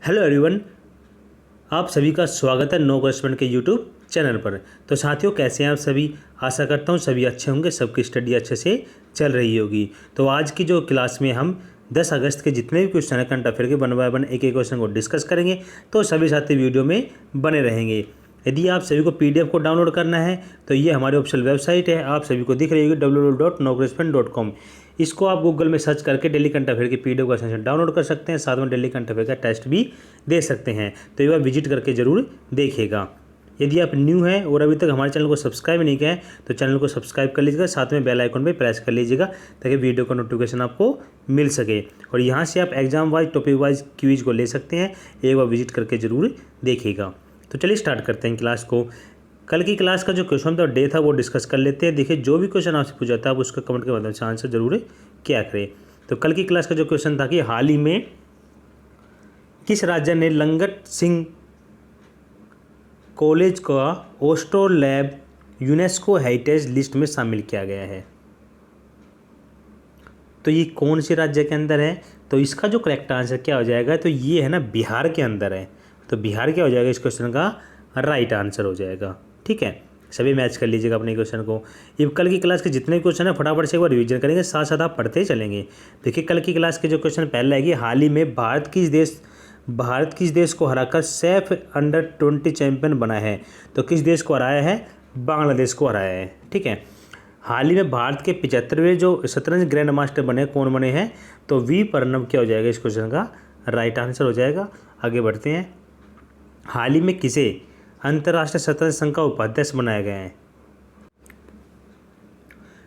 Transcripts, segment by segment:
Hello everyone, आप सभी का स्वागत है नो करेस्पॉन्डेंट के यूट्यूब चैनल पर। तो साथियों, कैसे हैं आप सभी? आशा करता हूं सभी अच्छे होंगे, सबकी स्टडी अच्छे से चल रही होगी। तो आज की जो क्लास में हम 10 अगस्त के जितने भी क्वेश्चन है करंट अफेयर के वन बाय वन एक एक क्वेश्चन को डिस्कस करेंगे। तो सभी साथी वीडियो में बने रहेंगे। यदि आप सभी को पीडीएफ को डाउनलोड करना है तो ये हमारी ऑफिशियल वेबसाइट है, आप सभी को दिख रही होगी www.nocrespondent.com। इसको आप गूगल में सर्च करके डेली करंट अफेयर की पीडीएफ का सेशन डाउनलोड कर सकते हैं, साथ में डेली करंट अफेयर का टेस्ट भी दे सकते हैं। तो एक बार विजिट करके ज़रूर देखिएगा। यदि आप न्यू हैं और अभी तक हमारे चैनल को सब्सक्राइब नहीं किया है तो चैनल को सब्सक्राइब कर लीजिएगा, साथ में बेल आइकन पे प्रेस कर लीजिएगा ताकि वीडियो का नोटिफिकेशन आपको मिल सके। और यहाँ से आप exam wise topic wise quiz को ले सकते हैं, एक बार विजिट करके ज़रूर देखिएगा। तो चलिए स्टार्ट करते हैं क्लास को। कल की क्लास का जो क्वेश्चन था डे था वो डिस्कस कर लेते हैं। देखिए, जो भी क्वेश्चन आपसे पूछा था आप उसका कमेंट के माध्यम से आंसर जरूर क्या करें। तो कल की क्लास का जो क्वेश्चन था कि हाल ही में किस राज्य ने लंगट सिंह कॉलेज का ओस्टो लैब यूनेस्को हेरिटेज लिस्ट में शामिल किया गया है। तो ये कौन से राज्य के अंदर है? तो इसका जो करेक्ट आंसर क्या हो जाएगा, तो ये है ना बिहार के अंदर है। तो बिहार क्या हो जाएगा, इस क्वेश्चन का राइट आंसर हो जाएगा। ठीक है, सभी मैच कर लीजिएगा अपने क्वेश्चन को। ये कल की क्लास के जितने भी क्वेश्चन है फटाफट से एक बार रिवीजन करेंगे, साथ साथ आप पढ़ते चलेंगे। देखिए, कल की क्लास के जो क्वेश्चन पहला है कि हाल ही में भारत किस देश को हराकर सैफ अंडर 20 चैंपियन बना है। तो किस देश को हराया है? बांग्लादेश को हराया है। ठीक है, हाल ही में भारत के 75वें जो शतरंज ग्रैंड मास्टर बने कौन बने हैं? तो वी प्रणब क्या हो जाएगा, इस क्वेश्चन का राइट आंसर हो जाएगा। आगे बढ़ते हैं। हाल ही में किसे अंतर्राष्ट्रीय शतरंज संघ का उपाध्यक्ष बनाया गया है?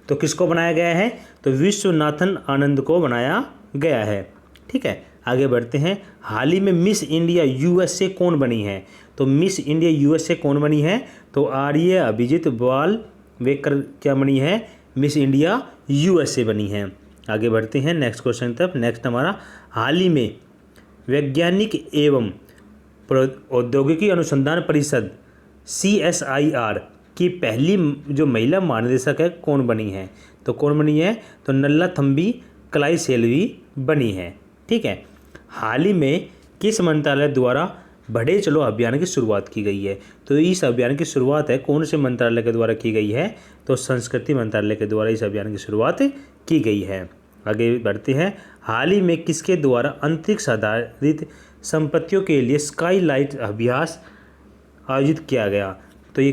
तो किसको बनाया गया है? तो विश्वनाथन आनंद को बनाया गया है। ठीक है, आगे बढ़ते हैं। हाल ही में मिस इंडिया यूएसए कौन बनी है? तो मिस इंडिया यूएसए कौन बनी है? तो आर्य अभिजीत बाल वेकर क्या बनी है? मिस इंडिया यूएसए बनी है। आगे बढ़ते हैं नेक्स्ट क्वेश्चन तरफ। नेक्स्ट हमारा, हाल ही में वैज्ञानिक एवं औद्योगिकी अनुसंधान परिषद CSIR की पहली जो महिला महानिदेशक है कौन बनी है? तो कौन बनी है? तो नल्लाथम्बी कलाईसेल्वी बनी है। ठीक है, हाल ही में किस मंत्रालय द्वारा बढ़े चलो अभियान की शुरुआत की गई है? तो इस अभियान की शुरुआत है कौन से मंत्रालय के द्वारा की गई है? तो संस्कृति मंत्रालय के द्वारा इस अभियान की शुरुआत की गई है। आगे बढ़ते हैं। हाल ही में किसके द्वारा अंतरिक्ष आधारित संपत्तियों के लिए स्काईलाइट अभ्यास आयोजित किया गया? तो ये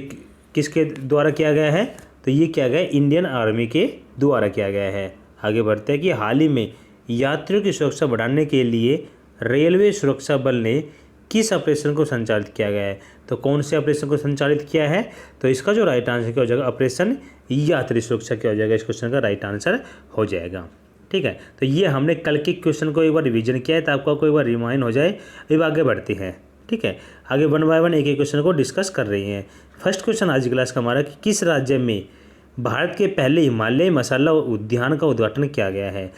किसके द्वारा किया गया है? तो ये किया गया इंडियन आर्मी के द्वारा किया गया है। आगे बढ़ते हैं कि हाल ही में यात्रियों की सुरक्षा बढ़ाने के लिए रेलवे सुरक्षा बल ने किस ऑपरेशन को संचालित किया गया है? तो कौन से ऑपरेशन को संचालित किया है? तो इसका जो राइट आंसर क्या हो जाएगा, ऑपरेशन यात्री सुरक्षा क्या हो जाएगा, इस क्वेश्चन का राइट आंसर हो जाएगा। ठीक है, तो ये हमने कल के क्वेश्चन को एक बार रिवीजन किया है तो आपका कोई बार रिमाइंड हो जाए। अब आगे बढ़ते हैं। ठीक है, आगे वन बाय वन एक एक क्वेश्चन को डिस्कस कर रही हैं। फर्स्ट क्वेश्चन आज की क्लास का हमारा कि किस राज्य में भारत के पहले हिमालय मसाला उद्यान का उद्घाटन किया गया है?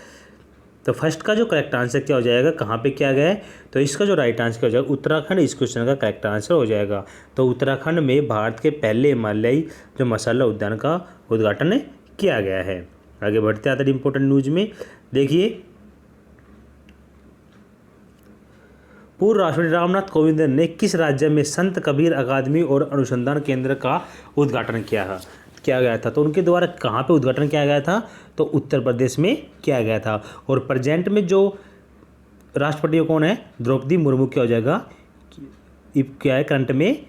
तो फर्स्ट का जो करेक्ट आंसर क्या हो जाएगा, कहाँ पे किया गया है? तो इसका जो राइट आंसर क्या हो जाएगा, उत्तराखंड इस क्वेश्चन का करेक्ट आंसर हो जाएगा। तो उत्तराखंड में भारत के पहले हिमालयी जो मसाला उद्यान का उद्घाटन किया गया है। आगे बढ़ते हैं अदर इंपॉर्टेंट न्यूज में। देखिए, पूर्व राष्ट्रपति रामनाथ कोविंद ने किस राज्य में संत कबीर अकादमी और अनुसंधान केंद्र का उद्घाटन किया गया था? तो उनके द्वारा कहाँ पे उद्घाटन किया गया था? तो उत्तर प्रदेश में किया गया था। और प्रेजेंट में जो राष्ट्रपति कौन है? द्रौपदी मुर्मू क्या हो जाएगा, क्या है करंट में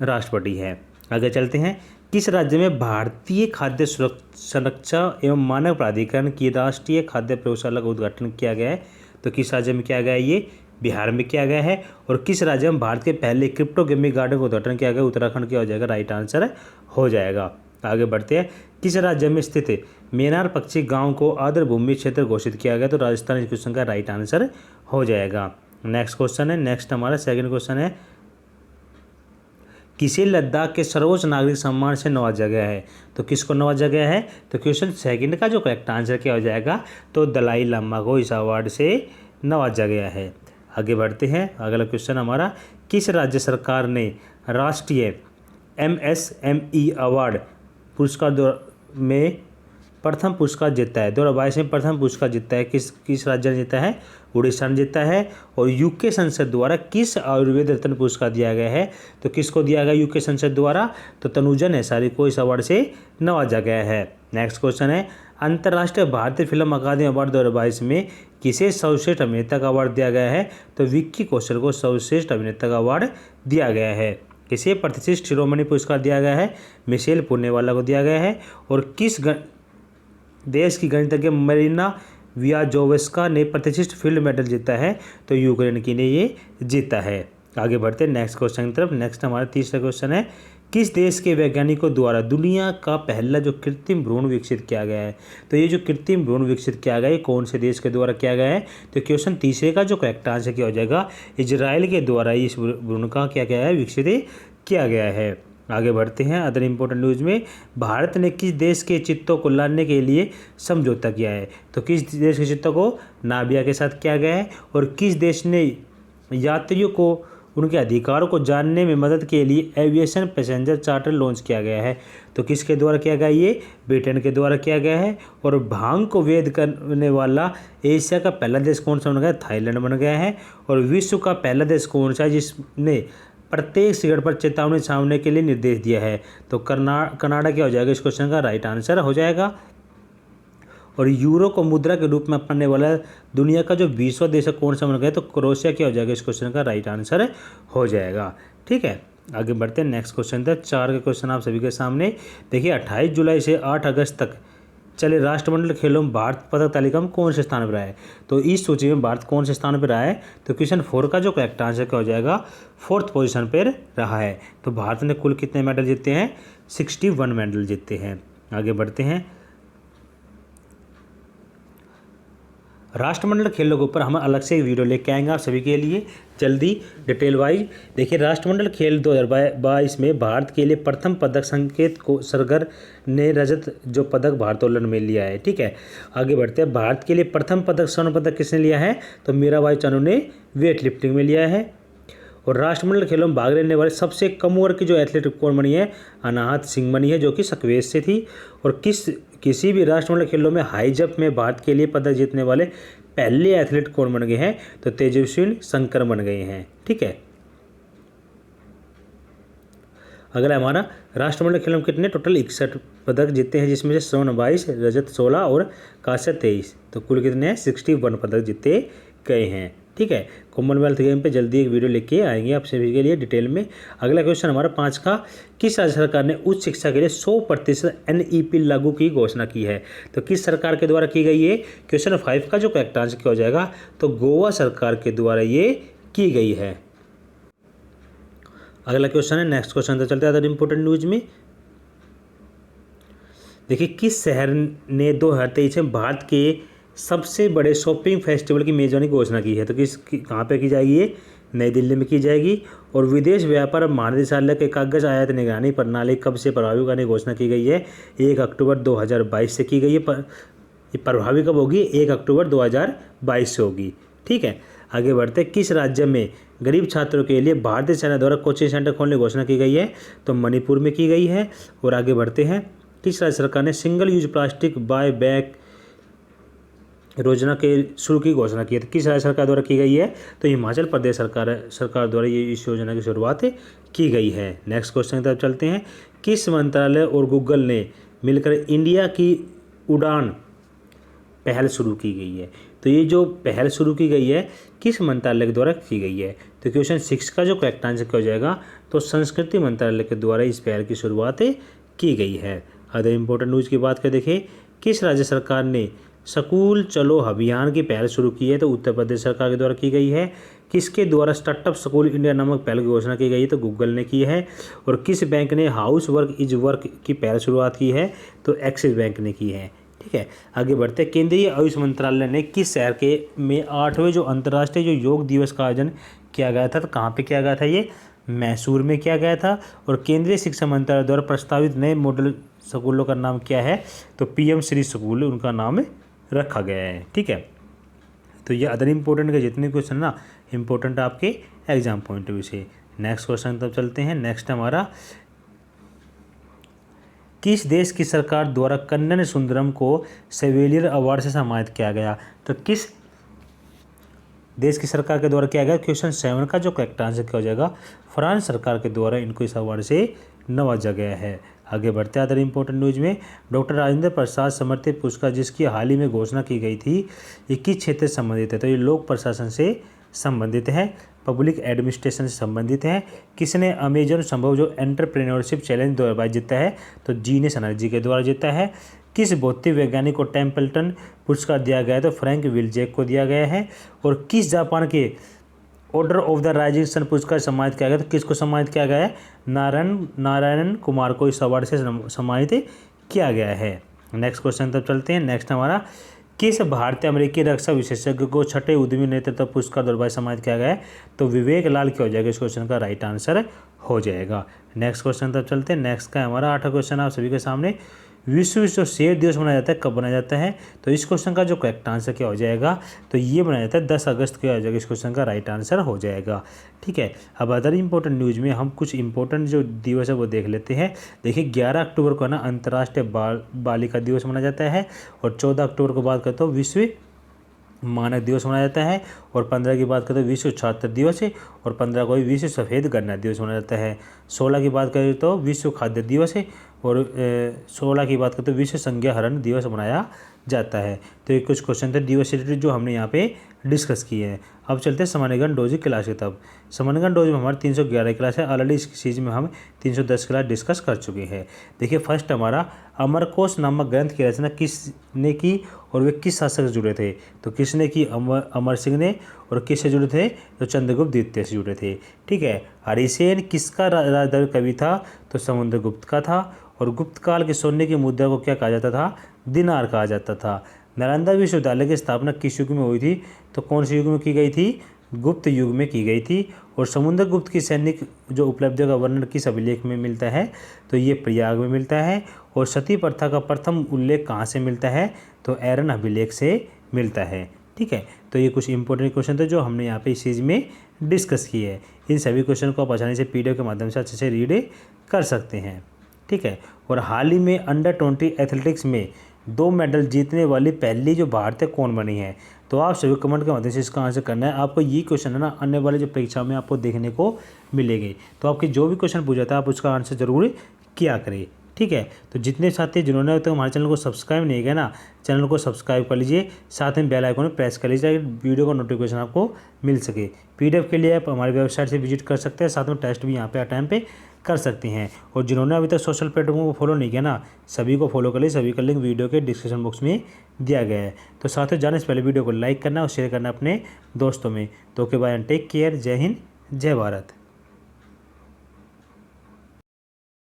राष्ट्रपति है। आगे चलते हैं। किस राज्य में भारतीय खाद्य सुरक्षा एवं मानक प्राधिकरण की राष्ट्रीय खाद्य प्रयोगशाला का उद्घाटन किया गया है? तो किस राज्य में किया गया है? ये बिहार में किया गया है। और किस राज्य में भारत के पहले क्रिप्टोगेमिक गार्डन का उद्घाटन किया गया? उत्तराखंड क्या हो जाएगा, राइट आंसर हो जाएगा। आगे बढ़ते हैं। किस राज्य में स्थित मेनार पक्षी गांव को आर्द्रभूमि क्षेत्र घोषित किया गया? तो राजस्थान इस क्वेश्चन का राइट आंसर हो जाएगा। नेक्स्ट क्वेश्चन है, नेक्स्ट हमारा सेकंड क्वेश्चन है, किसे लद्दाख के सर्वोच्च नागरिक सम्मान से नवाजा गया है? तो किसको नवाजा गया है? तो क्वेश्चन सेकंड का जो करेक्ट आंसर क्या हो जाएगा, तो दलाई लामा को इस अवार्ड से नवाजा गया है। आगे बढ़ते हैं। अगला क्वेश्चन हमारा, किस राज्य सरकार ने राष्ट्रीय MSME अवार्ड पुरस्कार में प्रथम पुरस्कार जीता है? 2022 में प्रथम पुरस्कार जीता है किस राज्य ने जीता है? उड़ीसा ने जीता है। और यूके संसद द्वारा किस आयुर्वेद रत्न पुरस्कार दिया गया है? तो किसको दिया गया यूके संसद द्वारा? तो तनुजा नेसारी को इस अवार्ड से नवाजा गया है। नेक्स्ट क्वेश्चन है, अंतर्राष्ट्रीय भारतीय फिल्म अकादमी अवार्ड 2022 में किसे सर्वश्रेष्ठ अभिनेता का अवार्ड दिया गया है? तो विक्की कौशल को सर्वश्रेष्ठ अभिनेता का अवार्ड दिया गया है। किसे प्रतिष्ठित शिरोमणि पुरस्कार दिया गया है? मिशेल पुणेवाला को दिया गया है। और किस देश की गणितज्ञ मरीना वियाजोवस्का ने प्रतिष्ठित फील्ड मेडल जीता है? तो यूक्रेन की ने ये जीता है। आगे बढ़ते हैं नेक्स्ट क्वेश्चन की तरफ। नेक्स्ट हमारा तीसरा क्वेश्चन है, किस देश के वैज्ञानिकों द्वारा दुनिया का पहला जो कृत्रिम भ्रूण विकसित किया गया है? तो ये जो कृत्रिम भ्रूण विकसित किया गया है कौन से देश के द्वारा किया गया है? तो क्वेश्चन तीसरे का जो करेक्ट आंसर क्या हो जाएगा? इजराइल के द्वारा इस भ्रूण का क्या गया है? विकसित किया गया है। आगे बढ़ते हैं अदर इंपॉर्टेंट न्यूज़ में, भारत ने किस देश के चित्तों को लाने के लिए समझौता किया है? तो किस देश के चित्तों को नामिबिया के साथ किया गया है? और किस देश ने यात्रियों को उनके अधिकारों को जानने में मदद के लिए एविएशन पैसेंजर चार्टर लॉन्च किया गया है? तो किसके द्वारा किया गया? ये ब्रिटेन के द्वारा किया गया है। और भांग को वैध करने वाला एशिया का पहला देश कौन सा बन गया? थाईलैंड बन गया है। और विश्व का पहला देश कौन सा है जिसने प्रत्येक सिगरेट पर चेतावनी छापने के लिए निर्देश दिया है? तो कनाडा क्या हो जाएगा? इस क्वेश्चन का राइट आंसर हो जाएगा। और यूरो को मुद्रा के रूप में अपनाने वाला दुनिया का जो 20वां देश है कौन सा बन गया? तो क्रोएशिया क्या हो जाएगा? इस क्वेश्चन का राइट आंसर हो जाएगा। ठीक है, आगे बढ़ते हैं नेक्स्ट क्वेश्चन तक। 4 के क्वेश्चन आप सभी के सामने देखिए। 28 जुलाई से 8 अगस्त तक चले राष्ट्रमंडल खेलों में भारत पदक तालिका में कौन से स्थान पर रहा है? तो इस सूची में भारत कौन से स्थान पर रहा है? तो क्वेश्चन 4 का जो करेक्ट आंसर क्या हो जाएगा? 4th पोजीशन पर रहा है। तो भारत ने कुल कितने मेडल जीते हैं? 61 मेडल जीते हैं। आगे बढ़ते हैं, राष्ट्रमंडल खेलों के ऊपर हम अलग से एक वीडियो लेके आएंगे आप सभी के लिए जल्दी डिटेल वाइज। देखिए, राष्ट्रमंडल खेल 2022 में भारत के लिए प्रथम पदक संकेत को सरगर ने रजत जो पदक भारोत्तोलन में लिया है। ठीक है, आगे बढ़ते हैं। भारत के लिए प्रथम पदक स्वर्ण पदक किसने लिया है? तो मीराबाई चानू ने वेट लिफ्टिंग में लिया है। और राष्ट्रमंडल खेलों में भाग लेने वाले सबसे कम उम्र की जो एथलीट कौन बनी है? अनाहत सिंह बनी है, जो कि सक्वेश से थी। और किसी भी राष्ट्रमंडल खेलों में हाई जंप में भारत के लिए पदक जीतने वाले पहले एथलीट कौन बन गए हैं? तो तेजस्विन शंकर बन गए हैं। ठीक है, अगला हमारा राष्ट्रमंडल खेलों में कितने टोटल 61 पदक जीते हैं, जिसमें से स्वर्ण 22, रजत 16 और कांस्य 23। तो कुल कितने हैं? 61 पदक जीते गए हैं। ठीक है, कॉमनवेल्थ गेम पे जल्दी एक वीडियो लेके आएंगे आप सभी के लिए डिटेल में। अगला क्वेश्चन हमारा 5 का, किस राज्य सरकार ने उच्च शिक्षा के लिए 100% NEP लागू की घोषणा की है? तो किस सरकार के द्वारा की गई है? क्वेश्चन 5 का जो करेक्ट आंसर क्या हो जाएगा? तो गोवा सरकार के द्वारा ये की गई है। अगला क्वेश्चन है, नेक्स्ट क्वेश्चन तो चलते हैं अदर इंपॉर्टेंट न्यूज में। देखिए, किस शहर ने 2023 में भारत के सबसे बड़े शॉपिंग फेस्टिवल की मेजबानी घोषणा की है? तो कहाँ पे की जाएगी? ये नई दिल्ली में की जाएगी। और विदेश व्यापार महानिदेशालय के कागज आयात निगरानी प्रणाली कब से प्रभावी करने की घोषणा की गई है? 1 अक्टूबर 2022 से की गई है। ये प्रभावी कब होगी? 1 अक्टूबर 2022 से होगी। ठीक है, आगे बढ़ते। किस राज्य में गरीब छात्रों के लिए भारतीय सेना द्वारा कोचिंग सेंटर खोलने की घोषणा की गई है? तो मणिपुर में की गई है। और आगे बढ़ते हैं, किस राज्य सरकार ने single use plastic buy back योजना के शुरू की घोषणा की है? तो किस राज्य सरकार द्वारा की गई है? तो हिमाचल प्रदेश सरकार द्वारा ये इस योजना की शुरुआत की गई है। नेक्स्ट क्वेश्चन की तरफ चलते हैं। किस मंत्रालय और गूगल ने मिलकर इंडिया की उड़ान पहल शुरू की गई है? तो ये जो पहल शुरू की गई है किस मंत्रालय के द्वारा की गई है? तो क्वेश्चन 6 का जो करेक्ट आंसर क्या हो जाएगा? तो संस्कृति मंत्रालय के द्वारा इस पहल की शुरुआत की गई है। अदर इंपॉर्टेंट न्यूज़ की बात करें, देखिए, किस राज्य सरकार ने स्कूल चलो अभियान की पहल शुरू की है? तो उत्तर प्रदेश सरकार के द्वारा की गई है। किसके द्वारा स्टार्टअप स्कूल इंडिया नामक पहल की घोषणा की गई है? तो गूगल ने की है। और किस बैंक ने हाउस वर्क इज वर्क की पहल शुरुआत की है? तो एक्सिस बैंक ने की है। ठीक है, आगे बढ़ते। केंद्रीय आयुष मंत्रालय ने किस शहर के में 8वें जो अंतर्राष्ट्रीय जो योग दिवस का आयोजन किया गया था? तो कहाँ पे किया गया था? ये मैसूर में किया गया था। और केंद्रीय शिक्षा मंत्रालय द्वारा प्रस्तावित नए मॉडल स्कूलों का नाम क्या है? तो PM श्री स्कूल उनका नाम रखा गया है। ठीक है, तो ये अदर इम्पोर्टेंट के जितने क्वेश्चन ना इम्पोर्टेंट आपके एग्जाम पॉइंट ऑफ व्यू से। नेक्स्ट क्वेश्चन तब चलते हैं। नेक्स्ट हमारा, किस देश की सरकार द्वारा कन्नन सुंदरम को सेवेलियर अवार्ड से सम्मानित किया गया? तो किस देश की सरकार के द्वारा किया गया? क्वेश्चन 7 का जो करेक्ट आंसर क्या हो जाएगा? फ्रांस सरकार के द्वारा इनको इस अवार्ड से नवाजा गया है। आगे बढ़ते हैं अदर इंपॉर्टेंट न्यूज में। डॉक्टर राजेंद्र प्रसाद समर्थित पुरस्कार जिसकी हाल ही में घोषणा की गई थी, ये किस क्षेत्र से संबंधित है? तो ये लोक प्रशासन से संबंधित है, पब्लिक एडमिनिस्ट्रेशन से संबंधित है। किसने अमेजन संभव जो एंटरप्रेन्योरशिप चैलेंज 2022 जीता है? तो जीनियस एनर्जी के द्वारा जीता है। किस भौतिक वैज्ञानिक को टेम्पल्टन पुरस्कार दिया गया है? तो फ्रैंक विल्जेक को दिया गया है। और किस जापान के order of the rising sun पुरस्कार सम्मानित किया गया? तो किसको सम्मानित किया गया है? नारायण कुमार को इस अवार्ड से सम्मानित किया गया है। नेक्स्ट क्वेश्चन तब चलते हैं। नेक्स्ट हमारा, किस भारतीय अमेरिकी रक्षा विशेषज्ञ को छठे उद्यमी नेतृत्व पुरस्कार 2022 सम्मानित किया गया है? तो विवेक लाल क्या हो जाएगा? इस क्वेश्चन का राइट आंसर हो जाएगा। नेक्स्ट क्वेश्चन तब चलते हैं। नेक्स्ट का हमारा 8वां क्वेश्चन आप सभी के सामने, विश्व शेर दिवस मनाया जाता है, कब मनाया जाता है? तो इस क्वेश्चन का जो करेक्ट आंसर क्या हो जाएगा? तो ये मनाया जाता है 10 अगस्त को हो जाएगा। इस क्वेश्चन का राइट आंसर हो जाएगा। ठीक है, अब अदर इंपॉर्टेंट न्यूज़ में हम कुछ इंपॉर्टेंट जो दिवस है वो देख लेते हैं। देखिए 11 अक्टूबर को है ना अंतर्राष्ट्रीय बालिका दिवस मनाया जाता है, और 14 अक्टूबर को बात करते हो विश्व मानक दिवस मनाया जाता है, और 15 की बात करें तो विश्व छात्र दिवस है, और 15 को विश्व सफ़ेद गन्ना दिवस मनाया जाता है। 16 की बात करें तो विश्व खाद्य दिवस है, और 16 की बात करें तो विश्व संज्ञा हरण दिवस मनाया जाता है। तो ये कुछ क्वेश्चन थे दिवस जो हमने यहाँ पे डिस्कस किए हैं। अब चलते हैं सामान्यगण डोज की क्लास की। तब सामान्यगण डोज में हमारी 311 क्लास है। ऑलरेडी इस चीज़ में हम 310 क्लास डिस्कस कर चुके हैं। देखिए फर्स्ट हमारा अमरकोश नामक ग्रंथ की रचना किसने की और वे किस शासक से जुड़े थे? तो किसने की? अमर सिंह ने। और किससे जुड़े थे? तो चंद्रगुप्त द्वितीय से जुड़े थे। ठीक है, हरिसेन किसका राजदरबारी कवि था? तो समुद्रगुप्त का था। और गुप्त काल के सोने की मुद्रा को क्या कहा जाता था? दिनार कहा जाता था। नालंदा विश्वविद्यालय की स्थापना किस युग में हुई थी? तो कौन से युग में की गई थी? गुप्त युग में की गई थी। और समुद्रगुप्त की सैनिक जो उपलब्धियों का वर्णन किस अभिलेख में मिलता है? तो ये प्रयाग में मिलता है। और सती प्रथा का प्रथम उल्लेख कहाँ से मिलता है? तो एरन अभिलेख से मिलता है। ठीक है, तो ये कुछ इंपॉर्टेंट क्वेश्चन थे जो हमने यहाँ पे इस चीज़ में डिस्कस किए हैं। इन सभी क्वेश्चन को आप आसानी से PDF के माध्यम से अच्छे से रीड कर सकते हैं। ठीक है, और हाल ही में अंडर 20 एथलेटिक्स में 2 मेडल जीतने वाली पहली जो भारतीय कौन बनी है? तो आप सभी कमेंट के माध्यम से इसका आंसर करना है। आपको ये क्वेश्चन है ना आने वाले जो परीक्षा में आपको देखने को मिलेंगे, तो आपके जो भी क्वेश्चन पूछा था आप उसका आंसर जरूर किया करें। ठीक है, तो जितने साथी जिन्होंने अब तक हमारे चैनल को सब्सक्राइब नहीं किया ना, चैनल को सब्सक्राइब कर लीजिए, साथ में बेल आइकन में प्रेस कर लीजिए ताकि वीडियो का नोटिफिकेशन आपको मिल सके। PDF के लिए आप हमारी वेबसाइट से विजिट कर सकते हैं, साथ में टेस्ट भी यहाँ पे टाइम पे कर सकते हैं। और जिन्होंने अभी तक सोशल प्लेटफॉर्म को फॉलो नहीं किया ना, सभी को फॉलो कर लीजिए। सभी का लिंक वीडियो के डिस्क्रिप्शन बॉक्स में दिया गया है। तो साथियों जाने से पहले वीडियो को लाइक करना और शेयर करना अपने दोस्तों में। तो okay bye and take care. जय हिंद, जय भारत।